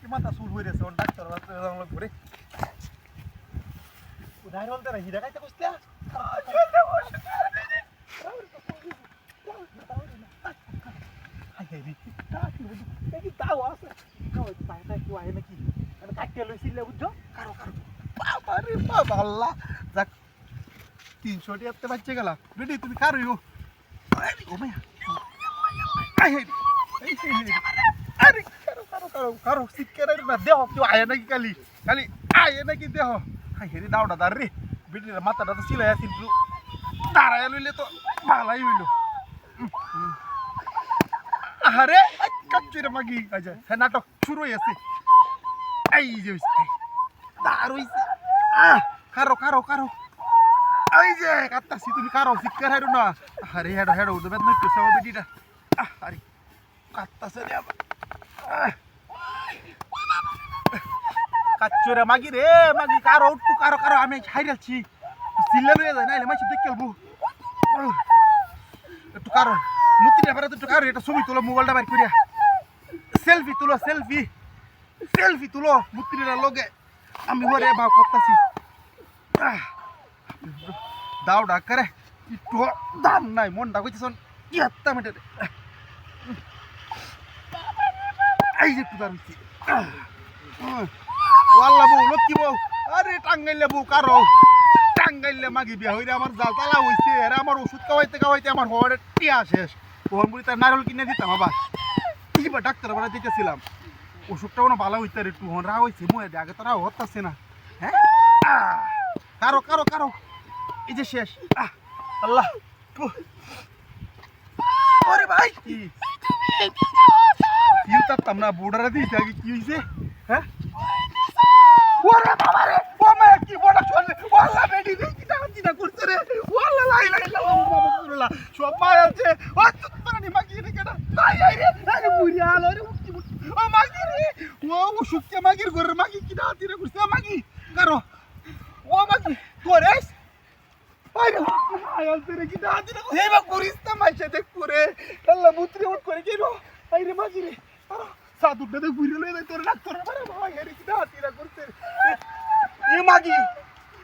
কি মাথা চুল হয়ে গেছে ডাক্তার ঘুরে কোথায় বলতে না হিরা খাইতে বসতে তাও আছে নাকি কাটিয়ে লইছিল বুঝছো কারো কারো বাবারে বাবা আল্লাহ যাক 300 টাকা বাচ্চা গেল বেটি তুমি কারো ও মায়া আরে কারো কারো কারো কারো শিক্ষার দেহ কেউ আয় নাকি কালি কালি আয় নাকি দেহ হাই হেরি দাওটা দার রে বেটির মাথাটা তো সিলাই আসিল দাঁড়ায় লইলে তো ভালাই হইল আরে কাচ্চুরে মাগি আচ্ছা হ্যাঁ নাটক শুরু হয়ে আছে এই যে দাঁড় হইছে কারো কারো কারো এই যে কাটতাছি তুমি কারো শিক্ষার হারো না আরে হেডো হেডো উঠবে না একটু সব বেটিটা আরে কাটতাছে রে কাচ্চুরে মাগি রে মাগি কারো একটু কারো কারো আমি হাইরাছি চিল্লা লয়ে যায় নাইলে মাছি দেখে খেলবো একটু কারো মুতিটা পারে একটু কারো এটা ছবি তুলো মোবাইলটা বাইর করিয়া সেলফি তুলো সেলফি সেলফি তুলো মুতিটা লগে আমি ওরে ভাব করতেছি দাও ডাক্তারে একটু দাম নাই মনটা কইতেছন ইয়াত্তা মেটে এই যে একটু দাঁড়িয়েছি ওয়াল্লা বউ লক্ষ্মী বউ আরে টাঙ্গাইলে বউ কারো টাঙ্গাইলে মাগি বিয়া হইরে আমার জাল তালা হইছে এরা আমার ওষুধ খাওয়াইতে খাওয়াইতে আমার হওয়ারে টিয়া শেষ ওহন বুড়ি তার নারল কিনে দিতাম আবার এইবার ডাক্তার বাড়া দিতেছিলাম ওষুধটা কোনো ভালো হইতে রে একটু হন রা হয়েছে মুয়ে আগে তো রা হতাছে না হ্যাঁ কারো কারো কারো এই যে শেষ আল্লাহ ওরে ভাই কি তারতাম না বোর্ডারে দিয়েছে আগে কি হয়েছে হ্যাঁ ওরে বাবা রে ও মা কি বড় চলে ওয়াল্লা বেডি দেখি টাকা চিনা করছে রে ওয়াল্লা লাই লাই লা বাবা পুরলা সব মার আছে ও তোরা নি মাগি রে কেডা আই আই রে আরে বুড়িয়া আলো রে উঠি ও মাগি রে ও সুক্কে মাগির ঘরে মাগি কি দাঁতি রে করছে মাগি কারো ও মাগি করেস আরে আয়াল তেরে কি দাঁতি রে হে বা করিস না মাইছে দেখ করে আল্লাহ মুত্রে উঠ করে কেনো আই রে মাগি রে আরে সাধু দে ঘুরে লই তোর ডাক্তার মারে বাবা হেরি কি দাঁতি রে করছে এ মাগি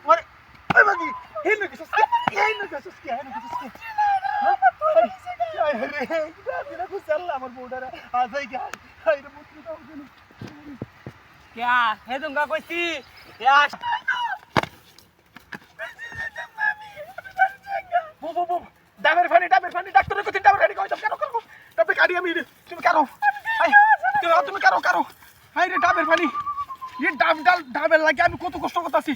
আরে এই মাগি হে না কিছু এই না কিছু কি হে না কিছু কি আরে দাঁতি রে করছে আল্লাহ আমার বউডারে আজাই কি আই রে মুত্রে দাও কেন क्या है दूंगा कोई सी क्या वो डाबर फानी डॉक्टर को तीन डाबर फानी को करो करो तब गाड़ी हम तुम करो आई तुम करो हाय रे डाबर फानी ये डाबर लगे আমি কত কষ্ট করতেছি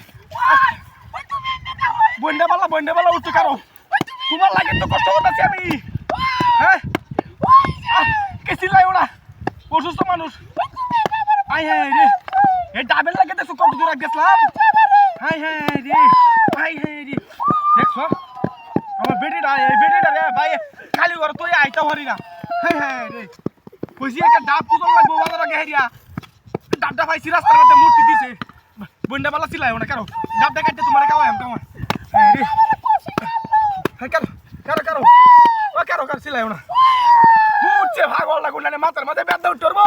বন্ডাবালা উঠতে কারো তোমার লাগে তো কষ্ট করতেছি আমি হ্যাঁ কেসি লাই ওরা অসুস্থ মানুষ আই হায় রে এ ডাবেল লাগে তো কত দূর গেছলাম হাই হায় রে দেখছো আমার বেটিটা এই বেটিটা রে ভাই খালি ঘর তুই আইতা হরি না হাই হায় রে কইছি একটা ডাব কুতল লাগবো বাজার আগে হেরিয়া ডাবটা পাইছি রাস্তার মধ্যে মূর্তি দিছে বন্ডাবালা চিল্লাইও না কারো ডাবটা কাটতে তোমার খাওয়াই আমি কাওয়া হায় রে হাই কারো চিল্লাইও না মুচ্ছে ভাগল লাগুন না মাথার মধ্যে ব্যথা উঠরবো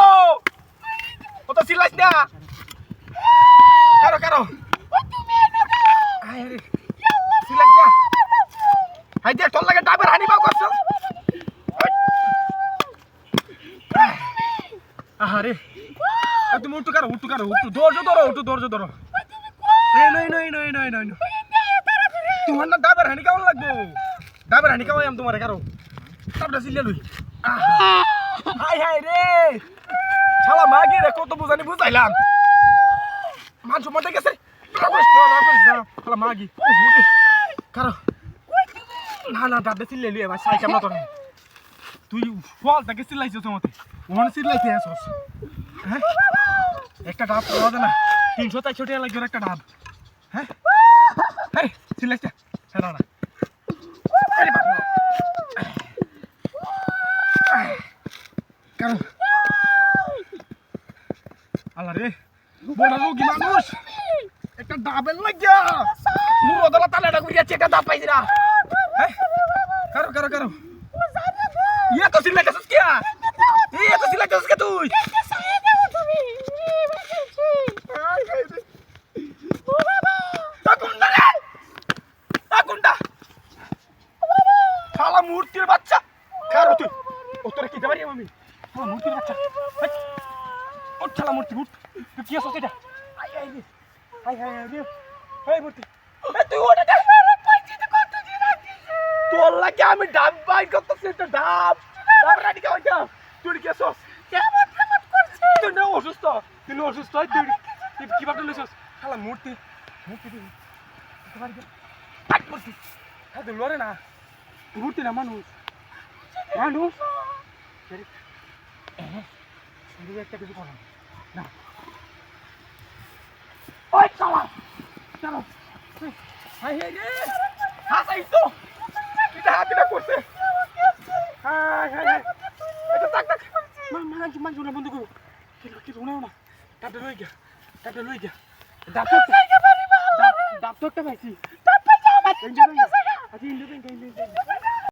ও তো চিল্লাইছ না কারো হায় রে চিল্লাইছ না হাই দে তোর লাগে ডাবের হানি বাও করছ আহারে তুমি উঠু কারো ধৈর্য ধরো নই তোমার না ডাবের হানি কেমন লাগবো ডাবের হানি কেমন তোমার কারো ডাবটা চিল্লা লই হাই রে শালা মাগি রে কত বুঝাইলাম মান সম্মান গেছে শালা মাগি কারো না ডাবটা চিল্লে লই এবার সাই কেমন তোর তুই ফল তাকে চিল্লাইছিস তোমাতে ওখানে চিল্লাইতে আসছ হ্যাঁ একটা ডাব পাওয়া যায় না 300-400 টাকা লাগবে একটা ডাব হ্যাঁ হ্যাঁ চিল্লাইতে হ্যাঁ না কারণ আল্লাহ রে বড় রোগী মানুষ একটা ডাবেল লাগিয়া মুরো দলা তালাটা করিয়া চেটা ডাব পাইছি না হ্যাঁ কারো ইয়া তো চিল্লাইতেছিস কি তুই উঠ শালা মূর্তি উঠ তুই কি আছিস এটা আই আই রে আই আই আই রে এই মূর্তি এ তুই ওটা দে তোর লাগে আমি ডাব বাই করতেছি একটা ডাব ডাব রাডি কা হইতা তুই কি আছিস কেমন করছিস তুই না অসুস্থ তুই কি ভাবতে লইছস শালা মূর্তি তুই তোমার কি কাট মূর্তি হ্যাঁ তুই লরে না মূর্তি না মানুষ একটা কিছু করো না ওই শালা চলো হাই হাই রে হাসাই তো এটা হাতিটা করছে হাই হাই হাই এটা তাক তাক মান শুনে বন্ধ করো কি শুনেও না ডাবটা লই গিয়া ডাবটা ডাক্তারটা পাইছি ডাক্তার